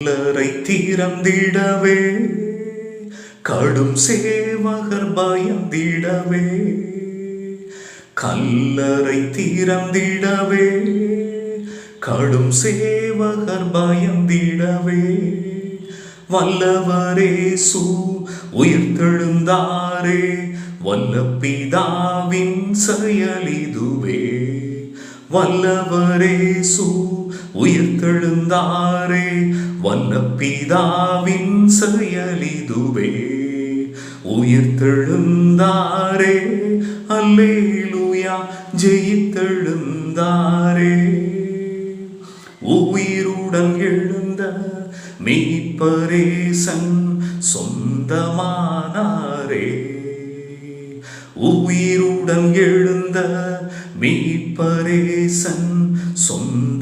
கல்லறை திறந்திடவே கடும் சேவகர் பயந்திடவே கல்லறை திறந்திடவே கடும் சேவகர் பயந்திடவே வல்லவரேசு உயிர்த்தெழுந்தாரே வல்ல பிதாவின் செயலிதுவே வல்லவரேசு உயிர்த்தெழுந்தாரே வல்ல பிதாவின் செயலிதுவே உயிர்த்தெழுந்தாரே அல்லேலூயா ஜெயித்தெழுந்தாரே உயிருடன் எழுந்த மீட்பரேசன் சொந்தமானாரே உயிருடன் எழுந்த மீட்பரேசன் சொந்தமானாரே